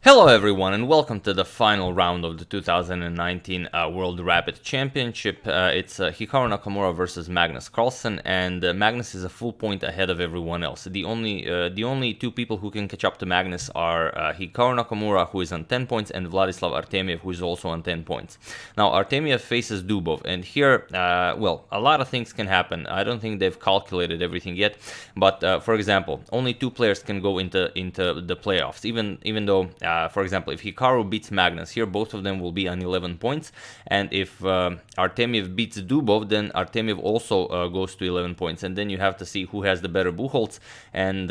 Hello everyone and welcome to the final round of the 2019 World Rapid Championship. It's Hikaru Nakamura versus Magnus Carlsen, and Magnus is a full point ahead of everyone else. The only two people who can catch up to Magnus are Hikaru Nakamura, who is on 10 points, and Vladislav Artemiev, who is also on 10 points. Now Artemiev faces Dubov, and here, well, a lot of things can happen. I don't think they've calculated everything yet, but for example, only two players can go into the playoffs, even though for example, if Hikaru beats Magnus, here both of them will be on 11 points, and if Artemiev beats Dubov, then Artemiev also goes to 11 points, and then you have to see who has the better Buchholz and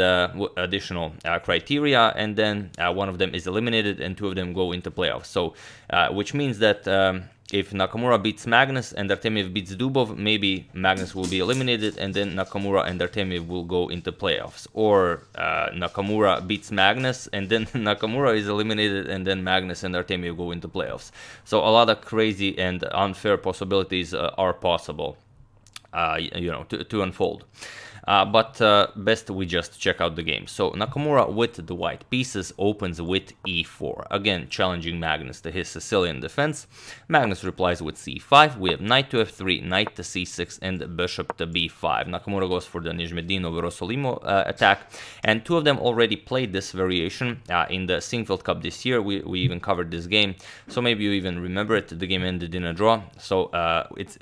additional criteria, and then one of them is eliminated and two of them go into playoffs. So, which means that if Nakamura beats Magnus and Artemiev beats Dubov, maybe Magnus will be eliminated and then Nakamura and Artemiev will go into playoffs. Or Nakamura beats Magnus and then Nakamura is eliminated and then Magnus and Artemiev go into playoffs. So a lot of crazy and unfair possibilities are possible, to unfold. But best we just check out the game. So Nakamura with the white pieces opens with e4, again challenging Magnus to his Sicilian defense. Magnus replies with c5. We have knight to f3, knight to c6, and bishop to b5. Nakamura goes for the Nimzovich-Rossolimo attack, and two of them already played this variation in the Singfield Cup this year. We even covered this game, so maybe you even remember it. The game ended in a draw, so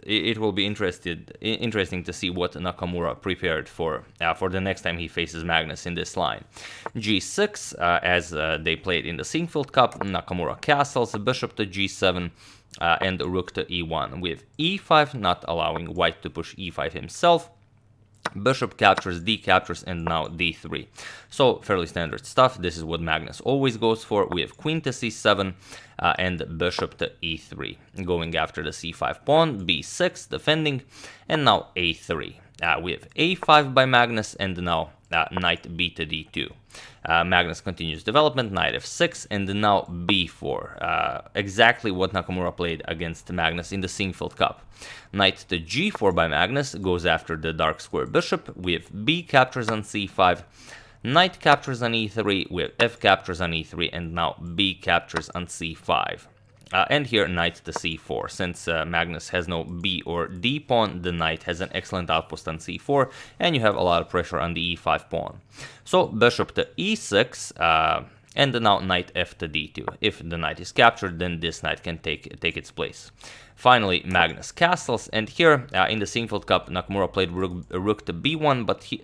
it will be interesting to see what Nakamura prepared for the next time he faces Magnus in this line. g6, as they played in the Singfield Cup. Nakamura castles, bishop to g7, and rook to e1. With e5, not allowing white to push e5 himself. Bishop captures, d captures, and now d3. So fairly standard stuff. This is what Magnus always goes for. We have queen to c7 and bishop to e3, going after the c5 pawn, b6 defending, and now a3. We have a5 by Magnus, and now knight b to d2. Magnus continues development, knight f6, and now b4. Exactly what Nakamura played against Magnus in the Singfield Cup. Knight to g4 by Magnus goes after the dark square bishop. We have b captures on c5, knight captures on e3, we have f captures on e3, and now b captures on c5. And here knight to c4. Since Magnus has no b or d pawn, the knight has an excellent outpost on c4, and you have a lot of pressure on the e5 pawn. So bishop to e6, and now knight f to d2. If the knight is captured, then this knight can take its place. Finally, Magnus castles, and here in the Singfield Cup, Nakamura played rook to b1, but he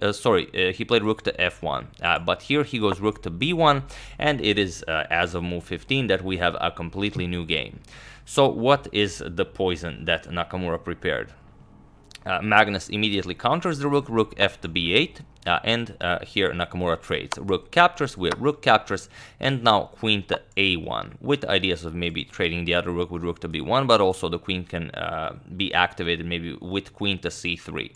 played rook to f1. But here he goes rook to b1, and it is as of move 15 that we have a completely new game. So what is the poison that Nakamura prepared? Magnus immediately counters the rook f to b8, and here Nakamura trades. Rook captures, we have rook captures, and now queen to a1, with ideas of maybe trading the other rook with rook to b1, but also the queen can be activated maybe with queen to c3.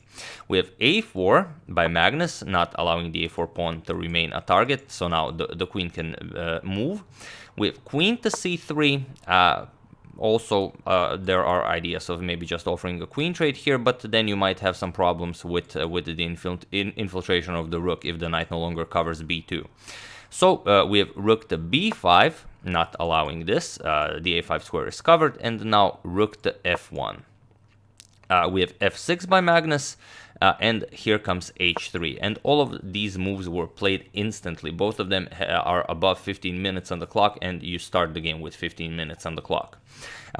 We have a4 by Magnus, not allowing the a4 pawn to remain a target, so now the queen can move. We have queen to c3, also, there are ideas of maybe just offering a queen trade here, but then you might have some problems with the infiltration of the rook if the knight no longer covers b2. So we have rook to b5, not allowing this. The a5 square is covered, and now rook to f1. We have f6 by Magnus, and here comes h3. And all of these moves were played instantly. Both of them are above 15 minutes on the clock, and you start the game with 15 minutes on the clock.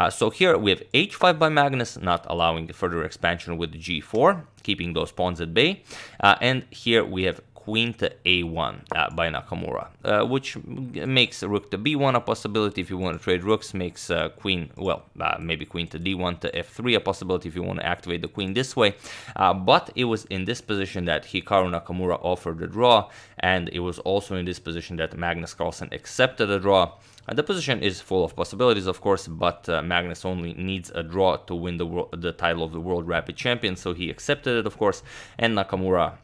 So here we have h5 by Magnus, not allowing further expansion with g4, keeping those pawns at bay. And here we have queen to a1 by Nakamura, which makes rook to b1 a possibility if you want to trade rooks, makes maybe queen to d1 to f3 a possibility if you want to activate the queen this way. But it was in this position that Hikaru Nakamura offered the draw, and it was also in this position that Magnus Carlsen accepted a draw. The position is full of possibilities, of course, but Magnus only needs a draw to win the title of the World Rapid Champion, so he accepted it, of course, and Nakamura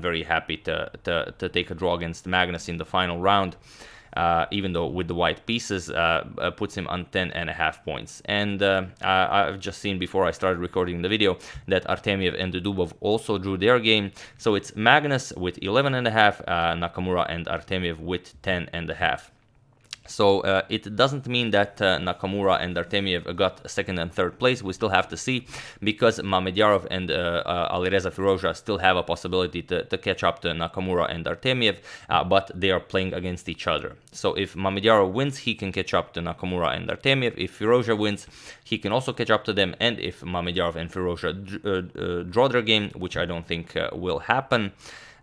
very happy to take a draw against Magnus in the final round, even though with the white pieces, puts him on 10.5 points. And I've just seen before I started recording the video that Artemiev and Dubov also drew their game, so it's Magnus with 11.5, Nakamura and Artemiev with 10.5. So it doesn't mean that Nakamura and Artemiev got second and third place. We still have to see, because Mamedyarov and Alireza Firouzja still have a possibility to catch up to Nakamura and Artemiev, but they are playing against each other. So if Mamedyarov wins, he can catch up to Nakamura and Artemiev. If Firouzja wins, he can also catch up to them. And if Mamedyarov and Firouzja draw their game, which I don't think will happen,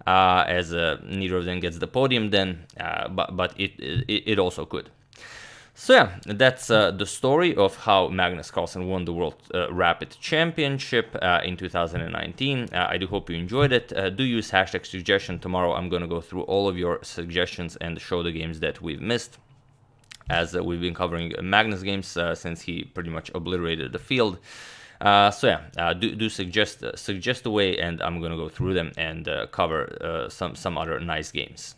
as neither of them gets the podium then, but it also could. So yeah, that's the story of how Magnus Carlsen won the World Rapid Championship in 2019. I do hope you enjoyed it. Do use hashtag suggestion. Tomorrow I'm going to go through all of your suggestions and show the games that we've missed, as we've been covering Magnus games since he pretty much obliterated the field. So yeah, do suggest a way, and I'm gonna go through them and cover some other nice games.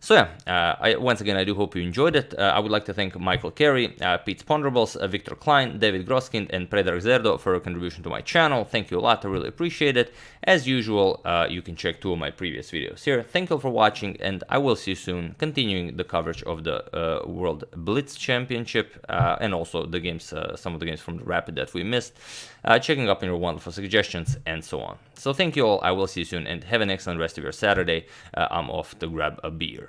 So yeah, once again, I do hope you enjoyed it. I would like to thank Michael Carey, Pete Pondrables, Victor Klein, David Groskind, and Predrag Zerdo for a contribution to my channel. Thank you a lot, I really appreciate it. As usual, you can check 2 of my previous videos here. Thank you for watching, and I will see you soon, continuing the coverage of the World Blitz Championship, and also the games, some of the games from the Rapid that we missed, checking up on your wonderful suggestions, and so on. So thank you all, I will see you soon, and have an excellent rest of your Saturday. I'm off to grab a beer.